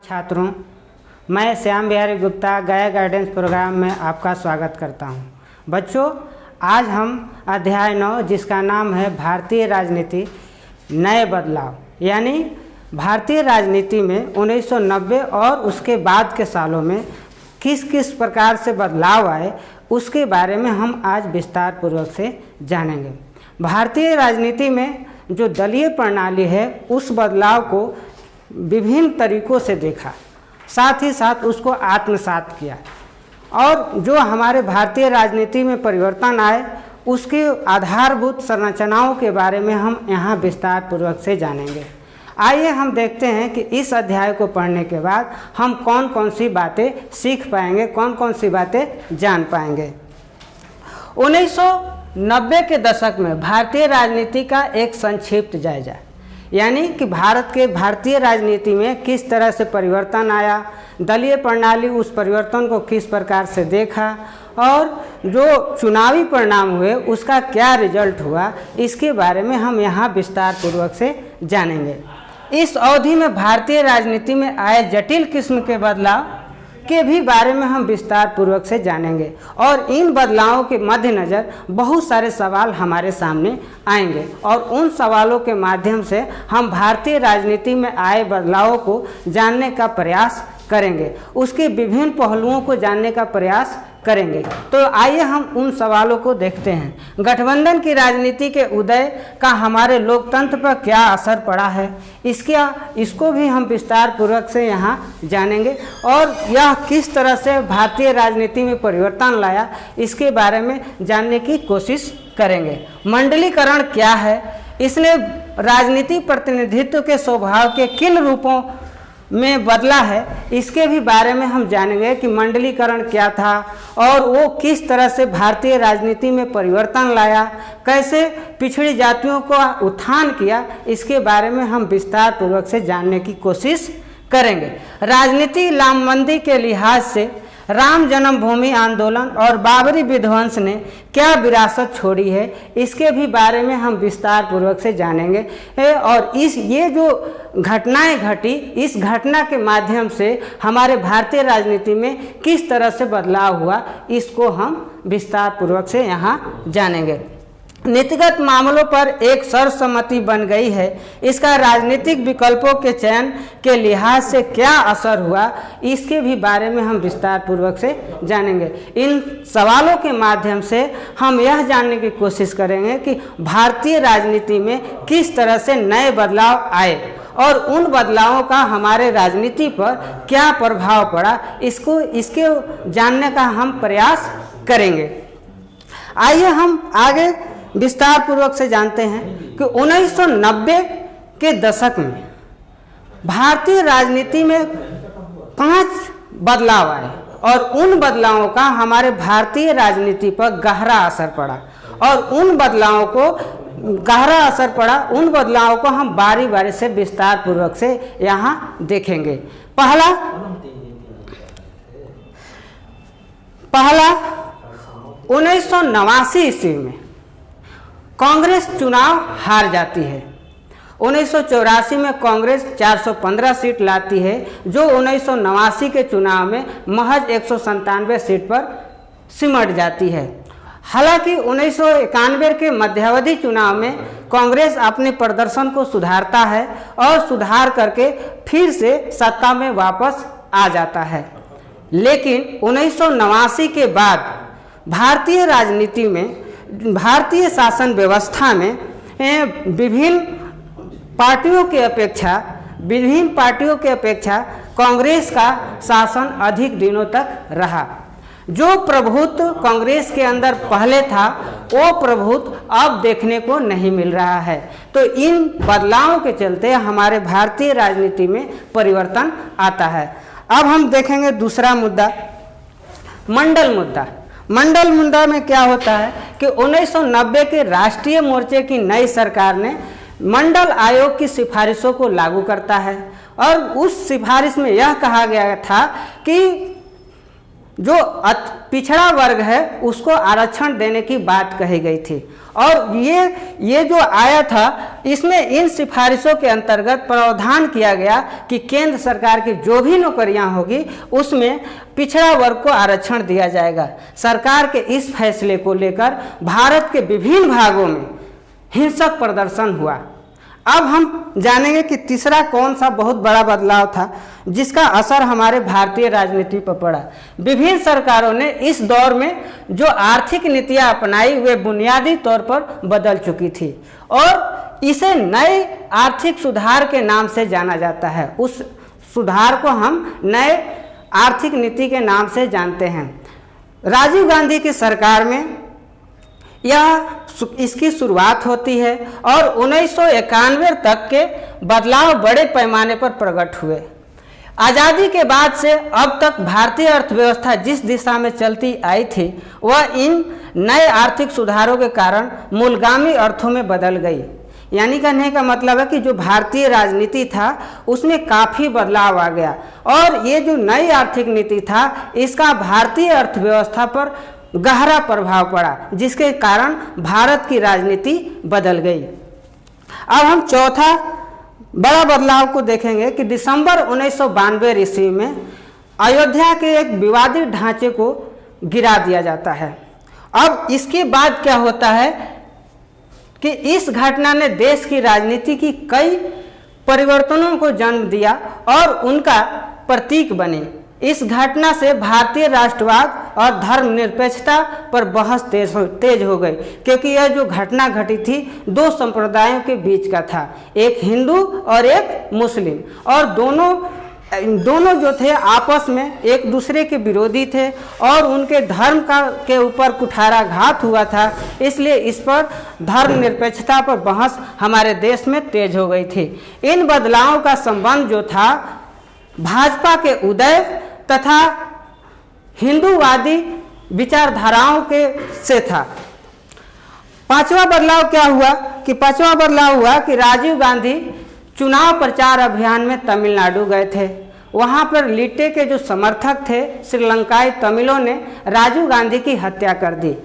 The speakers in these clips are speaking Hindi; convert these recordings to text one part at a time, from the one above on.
छात्रों, मैं श्याम बिहारी गुप्ता गया गाइडेंस प्रोग्राम में आपका स्वागत करता हूं। बच्चों, आज हम अध्याय 9 जिसका नाम है भारतीय राजनीति नए बदलाव, यानी भारतीय राजनीति में 1990 और उसके बाद के सालों में किस किस प्रकार से बदलाव आए उसके बारे में हम आज विस्तार पूर्वक से जानेंगे। भारतीय राजनीति में जो दलीय प्रणाली है उस बदलाव को विभिन्न तरीक़ों से देखा, साथ ही साथ उसको आत्मसात किया और जो हमारे भारतीय राजनीति में परिवर्तन आए उसके आधारभूत संरचनाओं के बारे में हम यहाँ विस्तार पूर्वक से जानेंगे। आइए हम देखते हैं कि इस अध्याय को पढ़ने के बाद हम कौन कौन सी बातें सीख पाएंगे, कौन कौन सी बातें जान पाएंगे। 1990 के दशक में भारतीय राजनीति का एक संक्षिप्त जायजा, यानी कि भारतीय राजनीति में किस तरह से परिवर्तन आया, दलीय प्रणाली उस परिवर्तन को किस प्रकार से देखा और जो चुनावी परिणाम हुए उसका क्या रिजल्ट हुआ, इसके बारे में हम यहाँ विस्तार पूर्वक से जानेंगे। इस अवधि में भारतीय राजनीति में आए जटिल किस्म के बदलाव के भी बारे में हम विस्तार पूर्वक से जानेंगे और इन बदलावों के मद्देनज़र बहुत सारे सवाल हमारे सामने आएंगे और उन सवालों के माध्यम से हम भारतीय राजनीति में आए बदलावों को जानने का प्रयास करेंगे, उसके विभिन्न पहलुओं को जानने का प्रयास करेंगे। तो आइए हम उन सवालों को देखते हैं। गठबंधन की राजनीति के उदय का हमारे लोकतंत्र पर क्या असर पड़ा है, इसको भी हम विस्तार पूर्वक से यहाँ जानेंगे और यह किस तरह से भारतीय राजनीति में परिवर्तन लाया इसके बारे में जानने की कोशिश करेंगे। मंडलीकरण क्या है, इसने राजनीतिक प्रतिनिधित्व के स्वभाव के किन रूपों में बदला है, इसके भी बारे में हम जानेंगे कि मंडलीकरण क्या था और वो किस तरह से भारतीय राजनीति में परिवर्तन लाया, कैसे पिछड़ी जातियों का उत्थान किया, इसके बारे में हम विस्तार पूर्वक से जानने की कोशिश करेंगे। राजनीतिक लामबंदी के लिहाज से राम जन्मभूमि आंदोलन और बाबरी विध्वंस ने क्या विरासत छोड़ी है, इसके भी बारे में हम विस्तार पूर्वक से जानेंगे और ये जो घटनाएं घटी, इस घटना के माध्यम से हमारे भारतीय राजनीति में किस तरह से बदलाव हुआ, इसको हम विस्तार पूर्वक से यहाँ जानेंगे। नीतिगत मामलों पर एक सर्वसम्मति बन गई है, इसका राजनीतिक विकल्पों के चयन के लिहाज से क्या असर हुआ, इसके भी बारे में हम विस्तार पूर्वक से जानेंगे। इन सवालों के माध्यम से हम यह जानने की कोशिश करेंगे कि भारतीय राजनीति में किस तरह से नए बदलाव आए और उन बदलावों का हमारे राजनीति पर क्या प्रभाव पड़ा, इसके जानने का हम प्रयास करेंगे। आइए हम आगे विस्तार पूर्वक से जानते हैं कि 1990 के दशक में भारतीय राजनीति में 5 बदलाव आए और उन बदलावों का हमारे भारतीय राजनीति पर गहरा असर पड़ा और उन बदलावों को हम बारी बारी से विस्तार पूर्वक से यहाँ देखेंगे। पहला 1989 ईस्वी में कांग्रेस चुनाव हार जाती है। 1984 में कांग्रेस 415 सीट लाती है, जो 1989 के चुनाव में महज 197 सीट पर सिमट जाती है। हालांकि 1991 के मध्यावधि चुनाव में कांग्रेस अपने प्रदर्शन को सुधारता है और सुधार करके फिर से सत्ता में वापस आ जाता है। लेकिन 1989 के बाद भारतीय राजनीति में, भारतीय शासन व्यवस्था में विभिन्न पार्टियों के अपेक्षा कांग्रेस का शासन अधिक दिनों तक रहा। जो प्रभुत्व कांग्रेस के अंदर पहले था वो प्रभुत्व अब देखने को नहीं मिल रहा है। तो इन बदलावों के चलते हमारे भारतीय राजनीति में परिवर्तन आता है। अब हम देखेंगे दूसरा मुद्दा, मंडल मुद्दा। मंडल मुद्दा में क्या होता है कि 1990 के राष्ट्रीय मोर्चे की नई सरकार ने मंडल आयोग की सिफारिशों को लागू करता है और उस सिफारिश में यह कहा गया था कि जो पिछड़ा वर्ग है उसको आरक्षण देने की बात कही गई थी और ये जो आया था इसमें इन सिफारिशों के अंतर्गत प्रावधान किया गया कि केंद्र सरकार की जो भी नौकरियां होगी उसमें पिछड़ा वर्ग को आरक्षण दिया जाएगा। सरकार के इस फैसले को लेकर भारत के विभिन्न भागों में हिंसक प्रदर्शन हुआ। अब हम जानेंगे कि तीसरा कौन सा बहुत बड़ा बदलाव था जिसका असर हमारे भारतीय राजनीति पर पड़ा। विभिन्न सरकारों ने इस दौर में जो आर्थिक नीतियां अपनाई वे बुनियादी तौर पर बदल चुकी थी और इसे नए आर्थिक सुधार के नाम से जाना जाता है। उस सुधार को हम नए आर्थिक नीति के नाम से जानते हैं। राजीव गांधी की सरकार में इसकी शुरुआत होती है और 1991 तक के बदलाव बड़े पैमाने पर प्रकट हुए। आज़ादी के बाद से अब तक भारतीय अर्थव्यवस्था जिस दिशा में चलती आई थी वह इन नए आर्थिक सुधारों के कारण मूलगामी अर्थों में बदल गई। यानी कहने का मतलब है कि जो भारतीय राजनीति था उसमें काफ़ी बदलाव आ गया और ये जो नई आर्थिक नीति था इसका भारतीय अर्थव्यवस्था पर गहरा प्रभाव पड़ा जिसके कारण भारत की राजनीति बदल गई। अब हम चौथा बड़ा बदलाव को देखेंगे कि दिसंबर 1992 ईस्वी में अयोध्या के एक विवादित ढांचे को गिरा दिया जाता है। अब इसके बाद क्या होता है कि इस घटना ने देश की राजनीति की कई परिवर्तनों को जन्म दिया और उनका प्रतीक बनी। इस घटना से भारतीय राष्ट्रवाद और धर्मनिरपेक्षता पर बहस तेज हो गई क्योंकि यह जो घटना घटी थी दो संप्रदायों के बीच का था, एक हिंदू और एक मुस्लिम, और दोनों जो थे आपस में एक दूसरे के विरोधी थे और उनके धर्म के ऊपर कुठाराघात हुआ था। इसलिए इस पर धर्मनिरपेक्षता पर बहस हमारे देश में तेज हो गई थी। इन बदलावों का संबंध जो था भाजपा के उदय तथा हिंदूवादी विचारधाराओं के से था। पांचवा बदलाव क्या हुआ कि राजीव गांधी चुनाव प्रचार अभियान में तमिलनाडु गए थे। वहां पर लिट्टे के जो समर्थक थे श्रीलंकाई तमिलों ने राजीव गांधी की हत्या कर दी।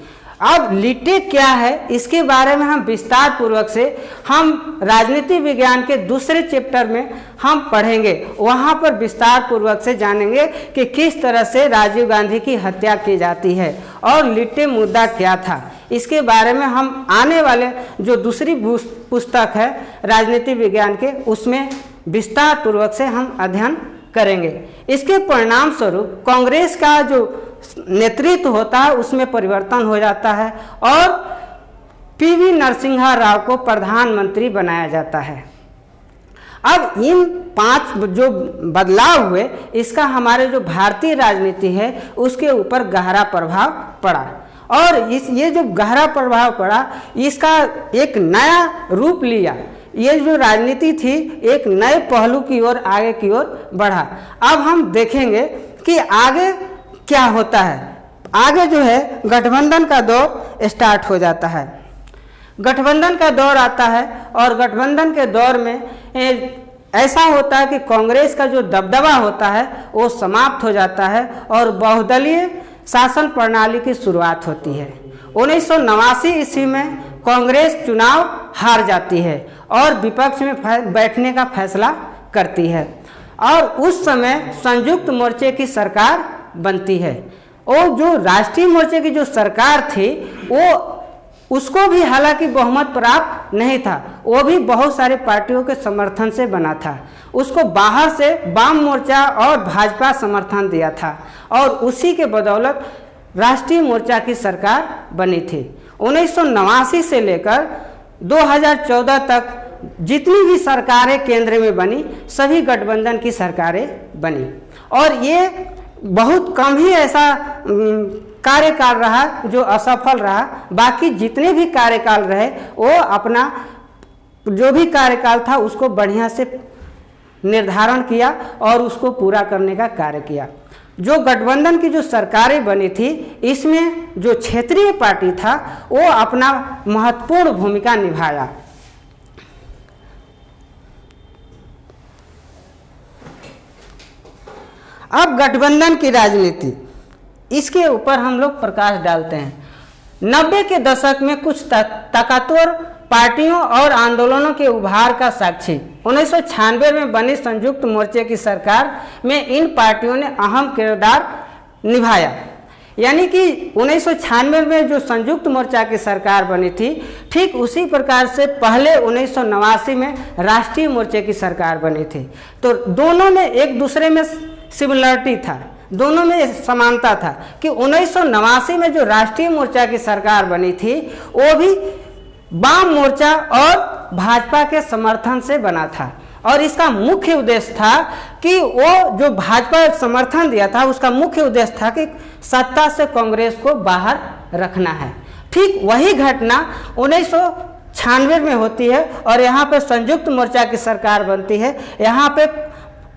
अब लिट्टे क्या है इसके बारे में हम विस्तार पूर्वक से हम राजनीति विज्ञान के दूसरे चैप्टर में हम पढ़ेंगे। वहाँ पर विस्तार पूर्वक से जानेंगे कि किस तरह से राजीव गांधी की हत्या की जाती है और लिट्टे मुद्दा क्या था। इसके बारे में हम आने वाले जो दूसरी पुस्तक है राजनीति विज्ञान के उसमें विस्तार पूर्वक से हम अध्ययन करेंगे। इसके परिणाम स्वरूप कांग्रेस का जो नेतृत्व होता है उसमें परिवर्तन हो जाता है और पीवी नरसिम्हा राव को प्रधानमंत्री बनाया जाता है। अब इन 5 जो बदलाव हुए इसका हमारे जो भारतीय राजनीति है उसके ऊपर गहरा प्रभाव पड़ा और ये जो गहरा प्रभाव पड़ा इसका एक नया रूप लिया। ये जो राजनीति थी एक नए पहलू की ओर आगे की ओर बढ़ा। अब हम देखेंगे कि आगे क्या होता है। आगे जो है गठबंधन का दौर स्टार्ट हो जाता है। गठबंधन का दौर आता है और गठबंधन के दौर में ऐसा होता है कि कांग्रेस का जो दबदबा होता है वो समाप्त हो जाता है और बहुदलीय शासन प्रणाली की शुरुआत होती है। 1989 ईस्वी में कांग्रेस चुनाव हार जाती है और विपक्ष में बैठने का फैसला करती है और उस समय संयुक्त मोर्चे की सरकार बनती है। और जो राष्ट्रीय मोर्चे की जो सरकार थी वो उसको भी हालांकि बहुमत प्राप्त नहीं था, वो भी बहुत सारे पार्टियों के समर्थन से बना था। उसको बाहर से वाम मोर्चा और भाजपा समर्थन दिया था और उसी के बदौलत राष्ट्रीय मोर्चा की सरकार बनी थी। 1989 से लेकर 2014 तक जितनी भी सरकारें केंद्र में बनी सभी गठबंधन की सरकारें बनी और ये बहुत कम ही ऐसा कार्यकाल रहा जो असफल रहा। बाकी जितने भी कार्यकाल रहे वो अपना जो भी कार्यकाल था उसको बढ़िया से निर्धारण किया और उसको पूरा करने का कार्य किया। जो गठबंधन की जो सरकारें बनी थी इसमें जो क्षेत्रीय पार्टी था वो अपना महत्वपूर्ण भूमिका निभाया। अब गठबंधन की राजनीति इसके ऊपर हम लोग प्रकाश डालते हैं। 90 के दशक में कुछ ताकतवर पार्टियों और आंदोलनों के उभार का साक्षी 1996 में बनी संयुक्त मोर्चे की सरकार में इन पार्टियों ने अहम किरदार निभाया। यानी कि 1996 में जो संयुक्त मोर्चा की सरकार बनी थी, ठीक उसी प्रकार से पहले 1989 में राष्ट्रीय मोर्चे की सरकार बनी थी। तो दोनों में एक दूसरे में सिमिलरिटी था, दोनों में समानता था कि 1989 में जो राष्ट्रीय मोर्चा की सरकार बनी थी वो भी वाम मोर्चा और भाजपा के समर्थन से बना था, और इसका मुख्य उद्देश्य था कि वो जो भाजपा समर्थन दिया था उसका मुख्य उद्देश्य था कि सत्ता से कांग्रेस को बाहर रखना है। ठीक वही घटना 1996 में होती है और यहाँ पे संयुक्त मोर्चा की सरकार बनती है। यहाँ पे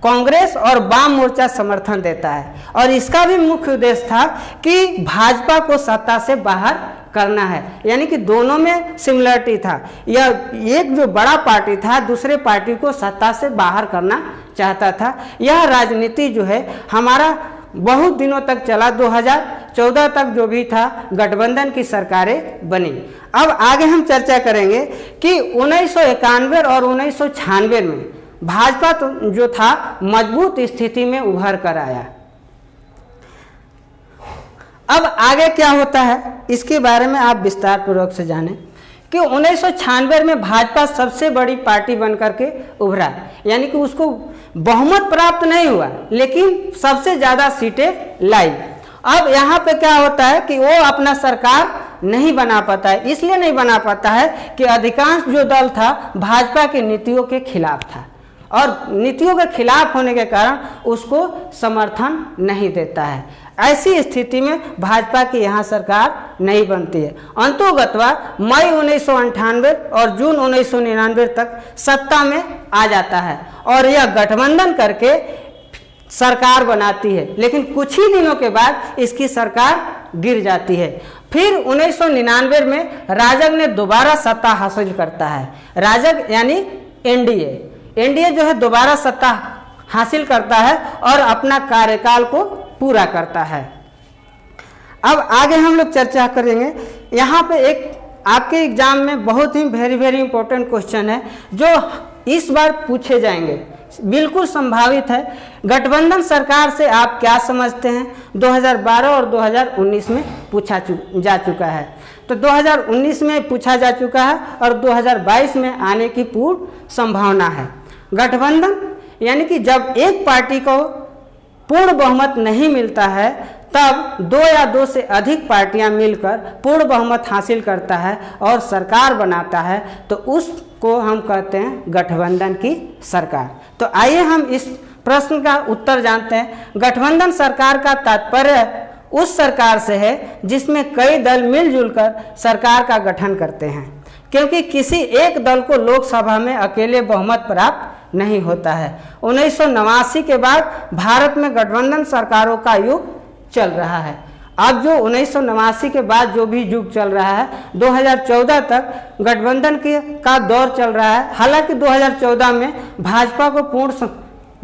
कांग्रेस और वाम मोर्चा समर्थन देता है और इसका भी मुख्य उद्देश्य था कि भाजपा को सत्ता से बाहर करना है। यानी कि दोनों में सिमिलरिटी था। यह एक जो बड़ा पार्टी था दूसरे पार्टी को सत्ता से बाहर करना चाहता था। यह राजनीति जो है हमारा बहुत दिनों तक चला, 2014 तक जो भी था गठबंधन की सरकारें बनी। अब आगे हम चर्चा करेंगे कि 1991 और 1996 में भाजपा तो जो था मजबूत स्थिति में उभर कर आया। अब आगे क्या होता है इसके बारे में आप विस्तार पूर्वक से जानें कि 1996 में भाजपा सबसे बड़ी पार्टी बनकर के उभरा। यानी कि उसको बहुमत प्राप्त नहीं हुआ लेकिन सबसे ज़्यादा सीटें लाई। अब यहाँ पे क्या होता है कि वो अपना सरकार नहीं बना पाता है। इसलिए नहीं बना पाता है कि अधिकांश जो दल था भाजपा की नीतियों के खिलाफ था और नीतियों के खिलाफ होने के कारण उसको समर्थन नहीं देता है। ऐसी स्थिति में भाजपा की यहाँ सरकार नहीं बनती है। अंतोगत्वा मई 1998 और जून 1999 तक सत्ता में आ जाता है और यह गठबंधन करके सरकार बनाती है, लेकिन कुछ ही दिनों के बाद इसकी सरकार गिर जाती है। फिर 1999 में राजग ने दोबारा सत्ता हासिल करता है। राजग यानी एनडीए जो है दोबारा सत्ता हासिल करता है और अपना कार्यकाल को पूरा करता है। अब आगे हम लोग चर्चा करेंगे। यहाँ पे एक आपके एग्जाम में बहुत ही वेरी इंपॉर्टेंट क्वेश्चन है जो इस बार पूछे जाएंगे, बिल्कुल संभावित है। गठबंधन सरकार से आप क्या समझते हैं? 2012 और 2019 में पूछा जा चुका है। तो 2019 में पूछा जा चुका है और 2022 में आने की पूर्ण संभावना है। गठबंधन यानी कि जब एक पार्टी को पूर्ण बहुमत नहीं मिलता है तब दो या दो से अधिक पार्टियां मिलकर पूर्ण बहुमत हासिल करता है और सरकार बनाता है, तो उसको हम कहते हैं गठबंधन की सरकार। तो आइए हम इस प्रश्न का उत्तर जानते हैं। गठबंधन सरकार का तात्पर्य उस सरकार से है जिसमें कई दल मिलजुल कर सरकार का गठन करते हैं, क्योंकि किसी एक दल को लोकसभा में अकेले बहुमत प्राप्त नहीं होता है। 1989 के बाद भारत में गठबंधन सरकारों का युग चल रहा है। अब जो 1989 के बाद जो भी युग चल रहा है 2014 तक गठबंधन का दौर चल रहा है। हालांकि 2014 में भाजपा को पूर्ण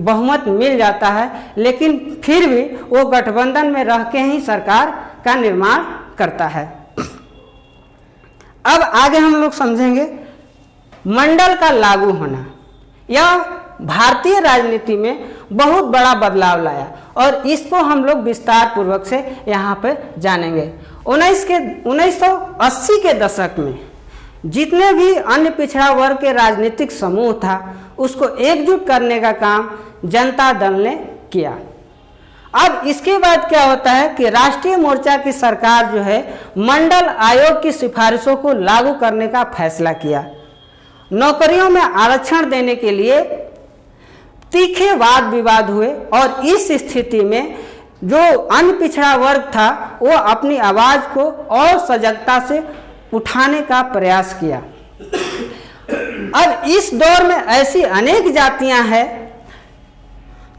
बहुमत मिल जाता है, लेकिन फिर भी वो गठबंधन में रह के ही सरकार का निर्माण करता है। अब आगे हम लोग समझेंगे मंडल का लागू होना। यह भारतीय राजनीति में बहुत बड़ा बदलाव लाया और इसको हम लोग विस्तार पूर्वक से यहाँ पे जानेंगे। 1980 के दशक में जितने भी अन्य पिछड़ा वर्ग के राजनीतिक समूह था उसको एकजुट करने का काम जनता दल ने किया। अब इसके बाद क्या होता है कि राष्ट्रीय मोर्चा की सरकार जो है मंडल आयोग की सिफारिशों को लागू करने का फैसला किया। नौकरियों में आरक्षण देने के लिए तीखे वाद विवाद हुए और इस स्थिति में जो अन्य पिछड़ा वर्ग था वो अपनी आवाज़ को और सजगता से उठाने का प्रयास किया। अब इस दौर में ऐसी अनेक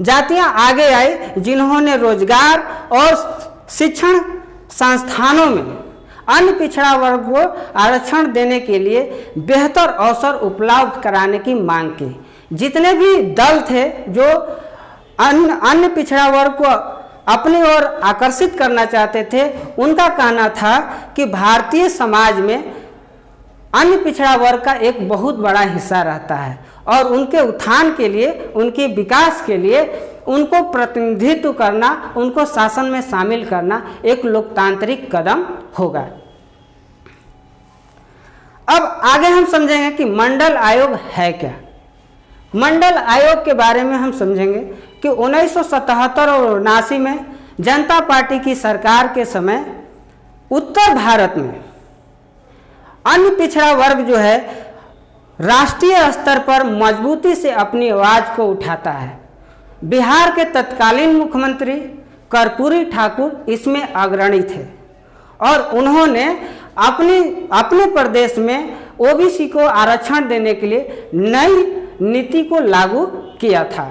जातियां आगे आई जिन्होंने रोजगार और शिक्षण संस्थानों में अन्य पिछड़ा वर्ग को आरक्षण देने के लिए बेहतर अवसर उपलब्ध कराने की मांग की। जितने भी दल थे जो अन्य पिछड़ा वर्ग को अपनी ओर आकर्षित करना चाहते थे, उनका कहना था कि भारतीय समाज में अन्य पिछड़ा वर्ग का एक बहुत बड़ा हिस्सा रहता है और उनके उत्थान के लिए, उनके विकास के लिए उनको प्रतिनिधित्व करना, उनको शासन में शामिल करना एक लोकतांत्रिक कदम होगा। अब आगे हम समझेंगे कि मंडल आयोग है क्या। मंडल आयोग के बारे में हम समझेंगे कि 1977 और 79 में जनता पार्टी की सरकार के समय उत्तर भारत में अन्य पिछड़ा वर्ग जो है राष्ट्रीय स्तर पर मजबूती से अपनी आवाज़ को उठाता है। बिहार के तत्कालीन मुख्यमंत्री कर्पूरी ठाकुर इसमें अग्रणी थे और उन्होंने अपने प्रदेश में ओबीसी को आरक्षण देने के लिए नई नीति को लागू किया था।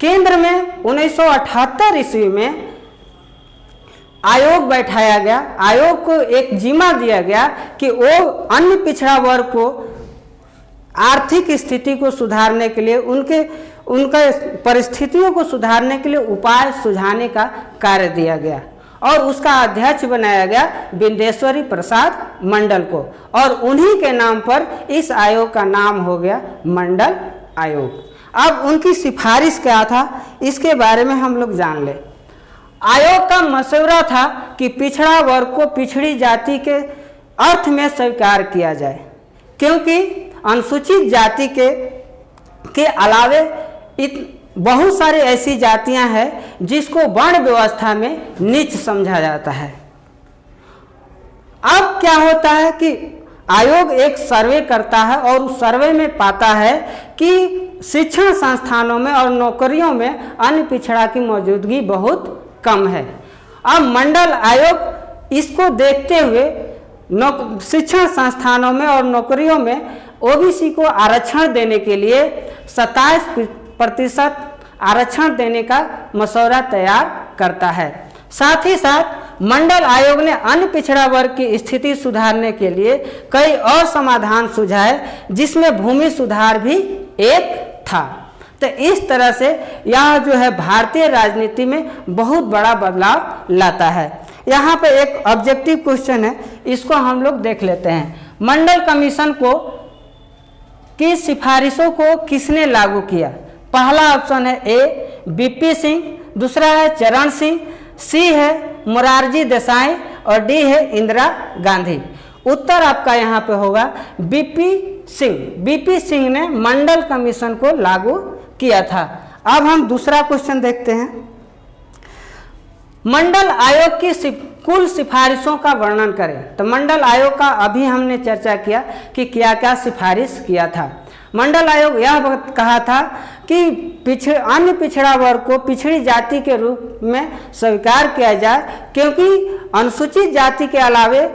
केंद्र में 1978 ईस्वी में आयोग बैठाया गया। आयोग को एक जिम्मा दिया गया कि वो अन्य पिछड़ा वर्ग को आर्थिक स्थिति को सुधारने के लिए, उनके परिस्थितियों को सुधारने के लिए उपाय सुझाने का कार्य दिया गया और उसका अध्यक्ष बनाया गया बिंदेश्वरी प्रसाद मंडल को और उन्हीं के नाम पर इस आयोग का नाम हो गया मंडल आयोग। अब उनकी सिफारिश क्या था, इसके बारे में हम लोग जान लें। आयोग का मशवरा था कि पिछड़ा वर्ग को पिछड़ी जाति के अर्थ में स्वीकार किया जाए, क्योंकि अनुसूचित जाति के अलावे बहुत सारी ऐसी जातियां हैं जिसको वर्ण व्यवस्था में नीच समझा जाता है। अब क्या होता है कि आयोग एक सर्वे करता है और उस सर्वे में पाता है कि शिक्षण संस्थानों में और नौकरियों में अन्य पिछड़ा की मौजूदगी बहुत कम है। अब मंडल आयोग इसको देखते हुए शिक्षण संस्थानों में और नौकरियों में ओबीसी को आरक्षण देने के लिए 27% आरक्षण देने का मसौदा तैयार करता है। साथ ही साथ मंडल आयोग ने अन्य पिछड़ा वर्ग की स्थिति सुधारने के लिए कई और समाधान सुझाए, जिसमें भूमि सुधार भी एक था। तो इस तरह से यह जो है भारतीय राजनीति में बहुत बड़ा बदलाव लाता है। यहाँ पे एक ऑब्जेक्टिव क्वेश्चन है, इसको हम लोग देख लेते हैं। मंडल कमीशन की सिफारिशों को किसने लागू किया? पहला ऑप्शन है ए बीपी सिंह, दूसरा है चरण सिंह, सी है मोरारजी देसाई और डी है इंदिरा गांधी। उत्तर आपका यहाँ पे होगा बीपी सिंह। बीपी सिंह ने मंडल कमीशन को लागू किया था। अब हम दूसरा क्वेश्चन देखते हैं। मंडल आयोग की कुल सिफारिशों का वर्णन करें। तो मंडल आयोग का अभी हमने चर्चा किया कि क्या क्या सिफारिश किया था। मंडल आयोग यह कहा था कि अन्य पिछड़ा वर्ग को पिछड़ी जाति के रूप में स्वीकार किया जाए, क्योंकि अनुसूचित जाति के अलावे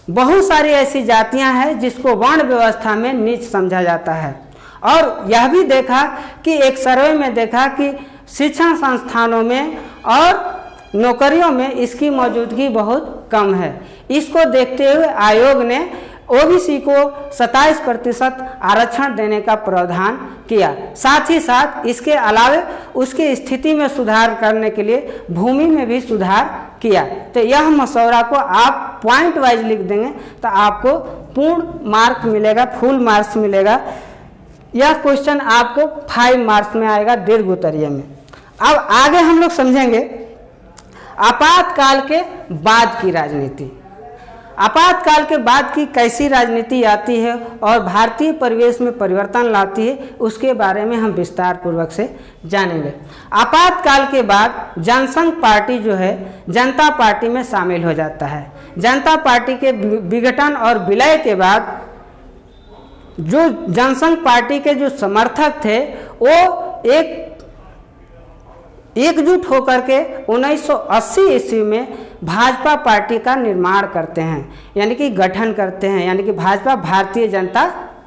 बहुत सारी ऐसी जातियां हैं जिसको वर्ण व्यवस्था में नीच समझा जाता है। और यह भी देखा कि एक सर्वे में देखा कि शिक्षण संस्थानों में और नौकरियों में इसकी मौजूदगी बहुत कम है। इसको देखते हुए आयोग ने ओबीसी को 27% आरक्षण देने का प्रावधान किया। साथ ही साथ इसके अलावे उसकी स्थिति में सुधार करने के लिए भूमि में भी सुधार किया। तो यह मसौदा को आप पॉइंट वाइज लिख देंगे तो आपको पूर्ण मार्क मिलेगा, फुल मार्क्स मिलेगा। यह क्वेश्चन आपको 5 मार्क्स में आएगा दीर्घ उत्तरीय में। अब आगे हम लोग समझेंगे आपातकाल के बाद की राजनीति। आपातकाल के बाद की कैसी राजनीति आती है और भारतीय परिवेश में परिवर्तन लाती है, उसके बारे में हम विस्तार पूर्वक से जानेंगे। आपातकाल के बाद जनसंघ पार्टी जो है जनता पार्टी में शामिल हो जाता है। जनता पार्टी के विघटन और विलय के बाद जो जनसंघ पार्टी के जो समर्थक थे वो एकजुट होकर के 1980 ईस्वी में भाजपा पार्टी का निर्माण करते हैं, यानी कि गठन करते हैं, यानी कि भाजपा भारतीय जनता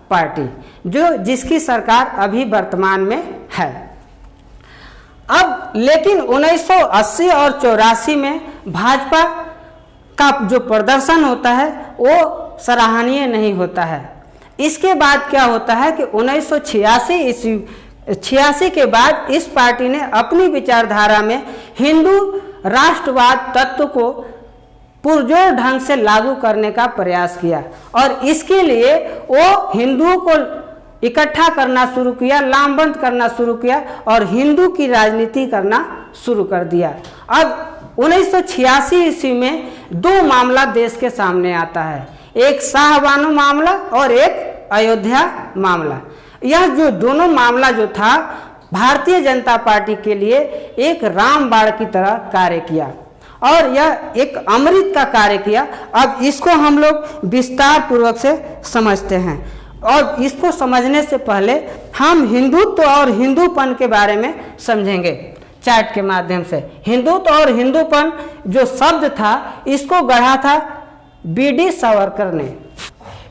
पार्टी, जिसकी सरकार अभी वर्तमान में है। अब लेकिन 1980 और 84 में भाजपा का जो प्रदर्शन होता है वो सराहनीय नहीं होता है। इसके बाद क्या होता है कि 1986 के बाद इस पार्टी ने अपनी विचारधारा में हिंदू राष्ट्रवाद तत्व को पुरजोर ढंग से लागू करने का प्रयास किया और इसके लिए वो हिंदुओं को इकट्ठा करना शुरू किया, लामबंद करना शुरू किया और हिंदू की राजनीति करना शुरू कर दिया। अब 1986 ईस्वी में दो मामला देश के सामने आता है, एक शाहबानो मामला और एक अयोध्या मामला। यह जो दोनों मामला जो था भारतीय जनता पार्टी के लिए एक रामबाण की तरह कार्य किया और यह एक अमृत का कार्य किया। अब इसको हम लोग विस्तार पूर्वक से समझते हैं और इसको समझने से पहले हम हिंदुत्व और हिंदूपन के बारे में समझेंगे चार्ट के माध्यम से। हिंदुत्व और हिंदूपन जो शब्द था इसको गढ़ा था बी.डी. सावरकर ने।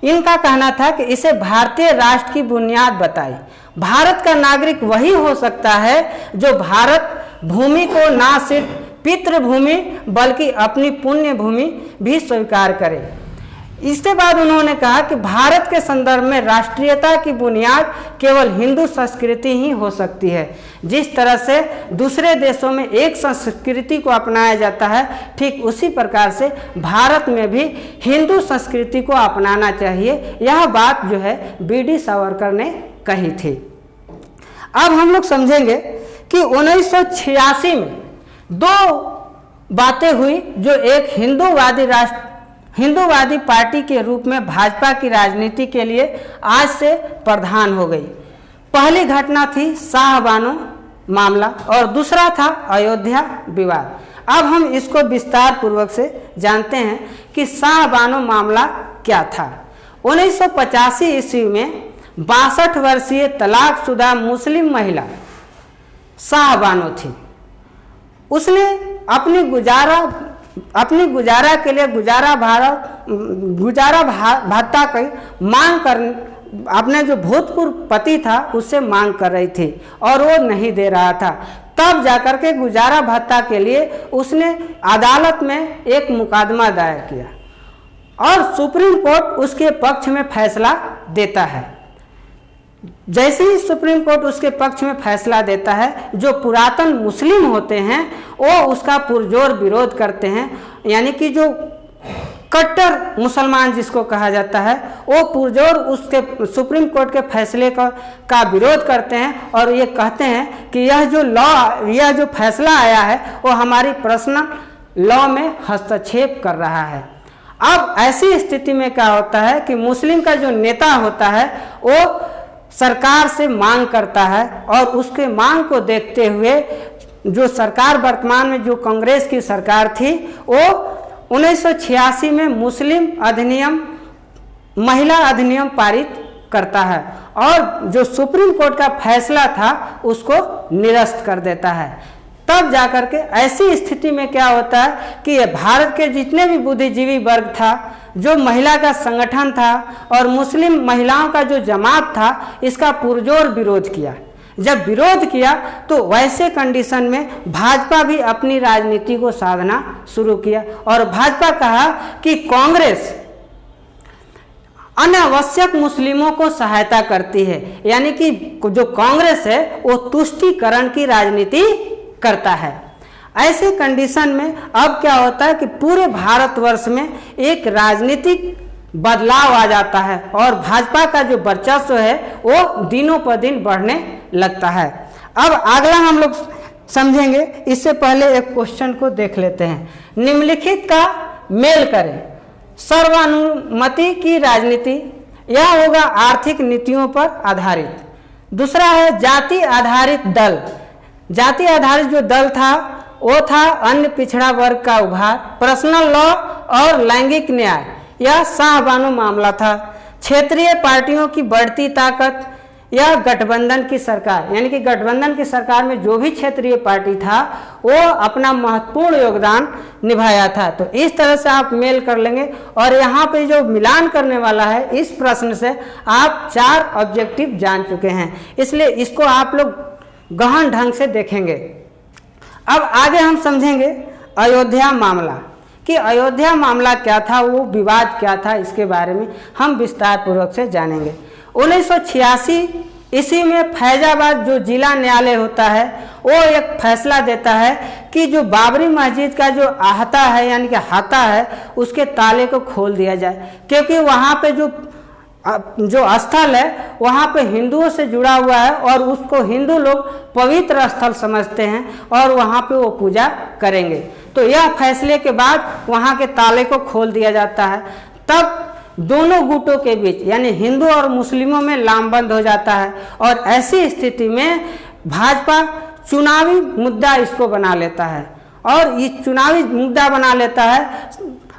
इनका कहना था कि इसे भारतीय राष्ट्र की बुनियाद बताई। भारत का नागरिक वही हो सकता है जो भारत भूमि को ना सिर्फ पितृभूमि बल्कि अपनी पुण्य भूमि भी स्वीकार करे। इसके बाद उन्होंने कहा कि भारत के संदर्भ में राष्ट्रीयता की बुनियाद केवल हिंदू संस्कृति ही हो सकती है। जिस तरह से दूसरे देशों में एक संस्कृति को अपनाया जाता है, ठीक उसी प्रकार से भारत में भी हिंदू संस्कृति को अपनाना चाहिए। यह बात जो है बी.डी. सावरकर ने कही थी। अब हम लोग समझेंगे कि 1986 में दो बातें हुई जो एक हिंदूवादी पार्टी के रूप में भाजपा की राजनीति के लिए आज से प्रधान हो गई। पहली घटना थी शाहबानो मामला और दूसरा था अयोध्या विवाद। अब हम इसको विस्तार पूर्वक से जानते हैं कि शाहबानो मामला क्या था। 1985 ईस्वी में 62 वर्षीय तलाकशुदा मुस्लिम महिला शाहबानो थी। उसने अपनी गुजारा के लिए गुजारा भत्ता की मांग कर अपने जो भूतपूर्व पति था उससे मांग कर रही थी और वो नहीं दे रहा था। तब जाकर के गुजारा भत्ता के लिए उसने अदालत में एक मुकदमा दायर किया और सुप्रीम कोर्ट उसके पक्ष में फैसला देता है। जैसे ही सुप्रीम कोर्ट उसके पक्ष में फैसला देता है, जो पुरातन मुस्लिम होते हैं वो उसका पुरजोर विरोध करते हैं, यानी कि जो कट्टर मुसलमान जिसको कहा जाता है वो पुरजोर उसके सुप्रीम कोर्ट के फैसले का विरोध करते हैं और ये कहते हैं कि यह जो फैसला आया है वो हमारी पर्सनल लॉ में हस्तक्षेप कर रहा है। अब ऐसी स्थिति में क्या होता है कि मुस्लिम का जो नेता होता है वो सरकार से मांग करता है और उसके मांग को देखते हुए जो सरकार वर्तमान में जो कांग्रेस की सरकार थी वो 1986 में मुस्लिम अधिनियम महिला अधिनियम पारित करता है और जो सुप्रीम कोर्ट का फैसला था उसको निरस्त कर देता है। तब जाकर के ऐसी स्थिति में क्या होता है कि भारत के जितने भी बुद्धिजीवी वर्ग था, जो महिला का संगठन था और मुस्लिम महिलाओं का जो जमात था, इसका पुरजोर विरोध किया। जब विरोध किया तो वैसे कंडीशन में भाजपा भी अपनी राजनीति को साधना शुरू किया और भाजपा कहा कि कांग्रेस अनावश्यक मुस्लिमों को सहायता करती है, यानी कि जो कांग्रेस है वो तुष्टीकरण की राजनीति करता है। ऐसे कंडीशन में अब क्या होता है कि पूरे भारतवर्ष में एक राजनीतिक बदलाव आ जाता है और भाजपा का जो वर्चस्व है वो दिनों पर दिन बढ़ने लगता है। अब अगला हम लोग समझेंगे, इससे पहले एक क्वेश्चन को देख लेते हैं। निम्नलिखित का मेल करें। सर्वानुमति की राजनीति, यह होगा आर्थिक नीतियों पर आधारित। दूसरा है जाति आधारित दल। जाति आधारित जो दल था वो था अन्य पिछड़ा वर्ग का उभार, पर्सनल लॉ और लैंगिक न्याय। यह शाहबानो मामला था। क्षेत्रीय पार्टियों की बढ़ती ताकत, यह गठबंधन की सरकार, यानी कि गठबंधन की सरकार में जो भी क्षेत्रीय पार्टी था वो अपना महत्वपूर्ण योगदान निभाया था। तो इस तरह से आप मेल कर लेंगे और यहाँ पे जो मिलान करने वाला है, इस प्रश्न से आप 4 ऑब्जेक्टिव जान चुके हैं, इसलिए इसको आप लोग गहन ढंग से देखेंगे। अब आगे हम समझेंगे अयोध्या मामला, कि अयोध्या मामला क्या था, वो विवाद क्या था, इसके बारे में हम विस्तार पूर्वक से जानेंगे। 1986 इसी में फैजाबाद जो जिला न्यायालय होता है वो एक फैसला देता है कि जो बाबरी मस्जिद का जो आहता है यानी कि हाता है उसके ताले को खोल दिया जाए, क्योंकि वहाँ पे जो स्थल है वहाँ पे हिंदुओं से जुड़ा हुआ है और उसको हिंदू लोग पवित्र स्थल समझते हैं और वहाँ पे वो पूजा करेंगे। तो यह फैसले के बाद वहाँ के ताले को खोल दिया जाता है। तब दोनों गुटों के बीच यानी हिंदू और मुस्लिमों में लामबंद हो जाता है और ऐसी स्थिति में भाजपा चुनावी मुद्दा इसको बना लेता है और इस चुनावी मुद्दा बना लेता है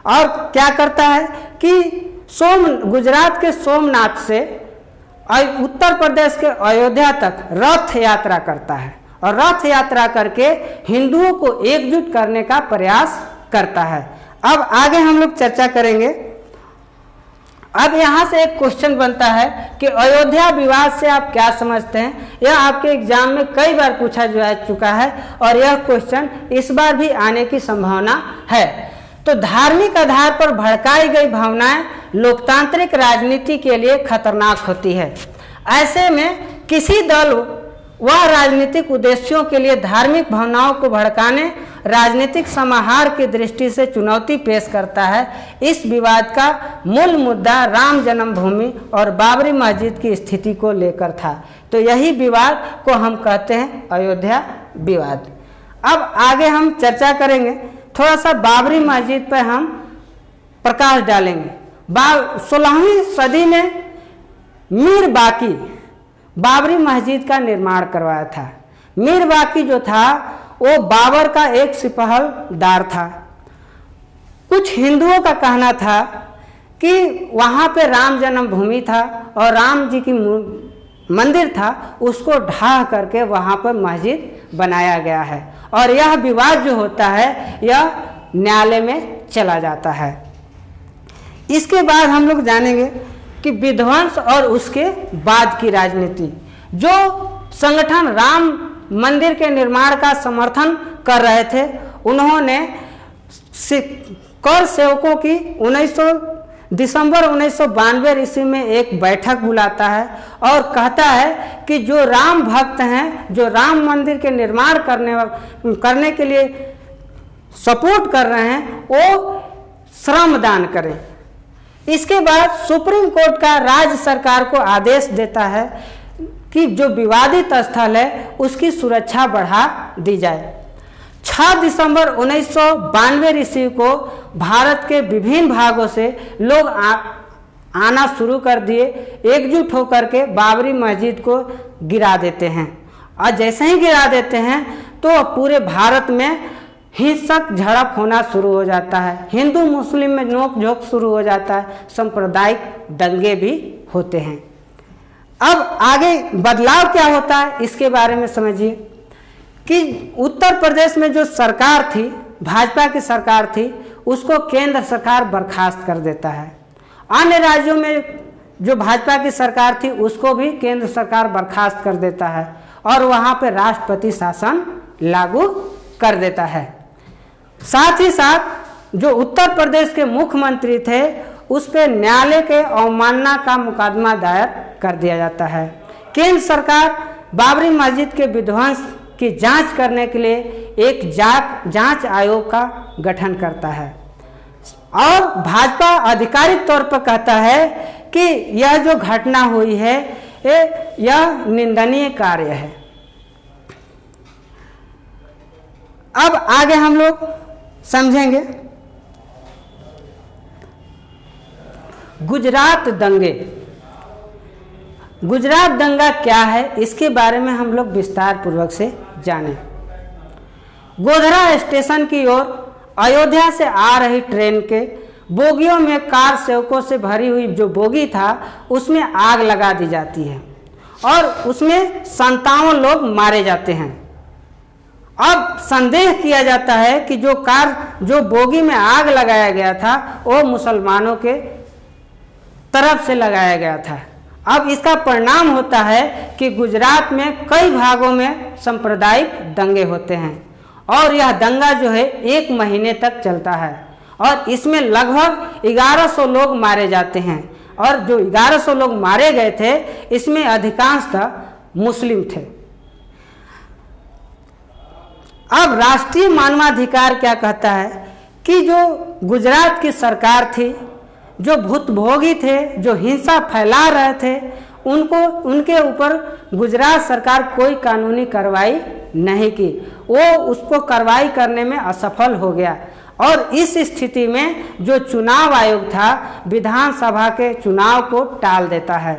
और क्या करता है कि गुजरात के सोमनाथ से उत्तर प्रदेश के अयोध्या तक रथ यात्रा करता है और रथ यात्रा करके हिंदुओं को एकजुट करने का प्रयास करता है। अब आगे हम लोग चर्चा करेंगे। अब यहाँ से एक क्वेश्चन बनता है कि अयोध्या विवाद से आप क्या समझते हैं। यह आपके एग्जाम में कई बार पूछा जा चुका है और यह क्वेश्चन इस बार भी आने की संभावना है। तो धार्मिक आधार पर भड़काई गई भावनाएं लोकतांत्रिक राजनीति के लिए खतरनाक होती है। ऐसे में किसी दल वह राजनीतिक उद्देश्यों के लिए धार्मिक भावनाओं को भड़काने राजनीतिक समाहार की दृष्टि से चुनौती पेश करता है। इस विवाद का मूल मुद्दा राम जन्मभूमि और बाबरी मस्जिद की स्थिति को लेकर था। तो यही विवाद को हम कहते हैं अयोध्या विवाद। अब आगे हम चर्चा करेंगे, थोड़ा सा बाबरी मस्जिद पर हम प्रकाश डालेंगे। 16वीं सदी में मीर बाकी बाबरी मस्जिद का निर्माण करवाया था। मीर बाकी जो था वो बाबर का एक सिपहलदार था। कुछ हिंदुओं का कहना था कि वहाँ पे राम जन्मभूमि था और राम जी की मंदिर था, उसको ढा करके वहाँ पर मस्जिद बनाया गया है और यह विवाद जो होता है यह न्यायालय में चला जाता है। इसके बाद हम लोग जानेंगे कि विध्वंस और उसके बाद की राजनीति। जो संगठन राम मंदिर के निर्माण का समर्थन कर रहे थे उन्होंने कर सेवकों की दिसंबर 1992 ईस्वी में एक बैठक बुलाता है और कहता है कि जो राम भक्त हैं, जो राम मंदिर के निर्माण करने के लिए सपोर्ट कर रहे हैं, वो श्रम दान करें। इसके बाद सुप्रीम कोर्ट का राज्य सरकार को आदेश देता है कि जो विवादित स्थल है उसकी सुरक्षा बढ़ा दी जाए। 6 दिसंबर 1992 ईस्वी को भारत के विभिन्न भागों से लोग आना शुरू कर दिए, एकजुट होकर के बाबरी मस्जिद को गिरा देते हैं और जैसे ही गिरा देते हैं तो पूरे भारत में हिंसक झड़प होना शुरू हो जाता है। हिंदू मुस्लिम में नोक झोंक शुरू हो जाता है, सांप्रदायिक दंगे भी होते हैं। अब आगे बदलाव क्या होता है इसके बारे में समझिए कि उत्तर प्रदेश में जो सरकार थी, भाजपा की सरकार थी, उसको केंद्र सरकार बर्खास्त कर देता है। अन्य राज्यों में जो भाजपा की सरकार थी उसको भी केंद्र सरकार बर्खास्त कर देता है और वहाँ पे राष्ट्रपति शासन लागू कर देता है। साथ ही साथ जो उत्तर प्रदेश के मुख्यमंत्री थे उस पर न्यायालय के अवमानना का मुकदमा दायर कर दिया जाता है। केंद्र सरकार बाबरी मस्जिद के विध्वंस की जांच करने के लिए एक जांच आयोग का गठन करता है और भाजपा आधिकारिक तौर पर कहता है कि यह जो घटना हुई है यह निंदनीय कार्य है। अब आगे हम लोग समझेंगे गुजरात दंगे। गुजरात दंगा क्या है इसके बारे में हम लोग विस्तार पूर्वक से जानें। गोधरा स्टेशन की ओर अयोध्या से आ रही ट्रेन के बोगियों में कार सेवकों से भरी हुई जो बोगी था उसमें आग लगा दी जाती है और उसमें 57 लोग मारे जाते हैं। अब संदेह किया जाता है कि जो बोगी में आग लगाया गया था वो मुसलमानों के तरफ से लगाया गया था। अब इसका परिणाम होता है कि गुजरात में कई भागों में सांप्रदायिक दंगे होते हैं और यह दंगा जो है 1 महीने तक चलता है और इसमें लगभग 1100 लोग मारे जाते हैं। और जो 1100 लोग मारे गए थे इसमें अधिकांशतः मुस्लिम थे। अब राष्ट्रीय मानवाधिकार क्या कहता है कि जो गुजरात की सरकार थी, जो भूतभोगी थे, जो हिंसा फैला रहे थे, उनके ऊपर गुजरात सरकार कोई कानूनी कार्रवाई नहीं की, वो उसको कार्रवाई करने में असफल हो गया। और इस स्थिति में जो चुनाव आयोग था विधानसभा के चुनाव को टाल देता है।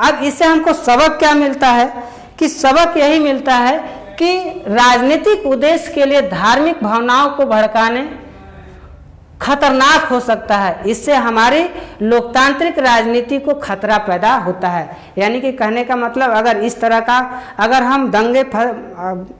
अब इससे हमको सबक क्या मिलता है कि सबक यही मिलता है कि राजनीतिक उद्देश्य के लिए धार्मिक भावनाओं को भड़काने खतरनाक हो सकता है। इससे हमारी लोकतांत्रिक राजनीति को खतरा पैदा होता है। यानी कि कहने का मतलब अगर हम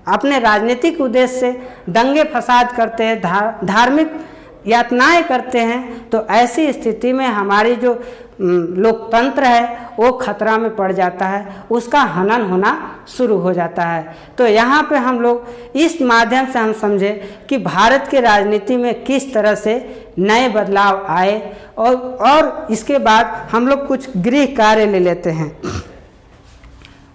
अपने राजनीतिक उद्देश्य से दंगे फसाद करते हैं, धार्मिक यातनाएं करते हैं, तो ऐसी स्थिति में हमारी जो लोकतंत्र है वो खतरा में पड़ जाता है, उसका हनन होना शुरू हो जाता है। तो यहाँ पे हम लोग इस माध्यम से हम समझे कि भारत की राजनीति में किस तरह से नए बदलाव आए और इसके बाद हम लोग कुछ गृह कार्य ले लेते हैं।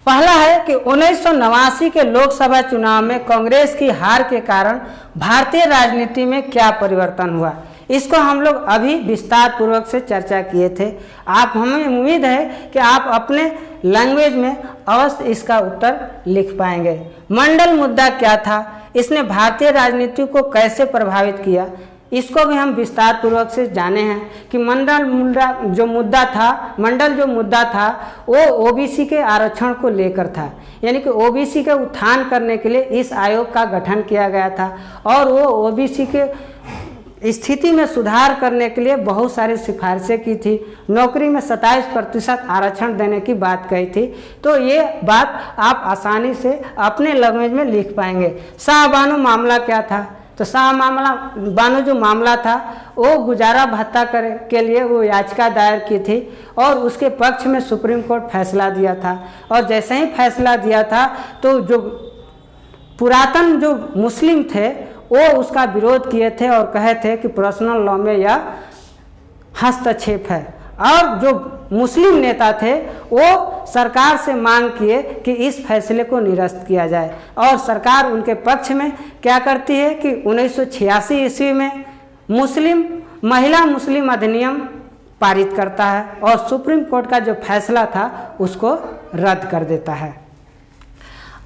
पहला है कि 1989 के लोकसभा चुनाव में कांग्रेस की हार के कारण भारतीय राजनीति में क्या परिवर्तन हुआ, इसको हम लोग अभी विस्तार पूर्वक से चर्चा किए थे। हमें उम्मीद है कि आप अपने लैंग्वेज में अवश्य इसका उत्तर लिख पाएंगे। मंडल मुद्दा क्या था, इसने भारतीय राजनीति को कैसे प्रभावित किया, इसको भी हम विस्तार पूर्वक से जाने हैं कि मंडल जो मुद्दा था वो ओबीसी के आरक्षण को लेकर था। यानी कि ओबीसी के उत्थान करने के लिए इस आयोग का गठन किया गया था और वो ओबीसी के स्थिति में सुधार करने के लिए बहुत सारी सिफारिशें की थी। नौकरी में 27% आरक्षण देने की बात कही थी। तो ये बात आप आसानी से अपने लैंग्वेज में लिख पाएंगे। शाहबानो मामला क्या था, तो बानो जो मामला था वो गुजारा भत्ता के लिए वो याचिका दायर की थी और उसके पक्ष में सुप्रीम कोर्ट फैसला दिया था। और जैसे ही फैसला दिया था तो जो पुरातन जो मुस्लिम थे वो उसका विरोध किए थे और कहे थे कि पर्सनल लॉ में यह हस्तक्षेप है। और जो मुस्लिम नेता थे वो सरकार से मांग किए कि इस फैसले को निरस्त किया जाए और सरकार उनके पक्ष में क्या करती है कि 1986 ईस्वी में महिला मुस्लिम अधिनियम पारित करता है और सुप्रीम कोर्ट का जो फैसला था उसको रद्द कर देता है।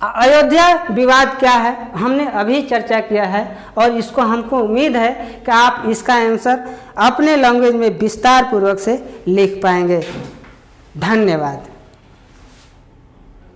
अयोध्या विवाद क्या है हमने अभी चर्चा किया है और इसको हमको उम्मीद है कि आप इसका आंसर अपने लैंग्वेज में विस्तार पूर्वक से लिख पाएंगे। धन्यवाद।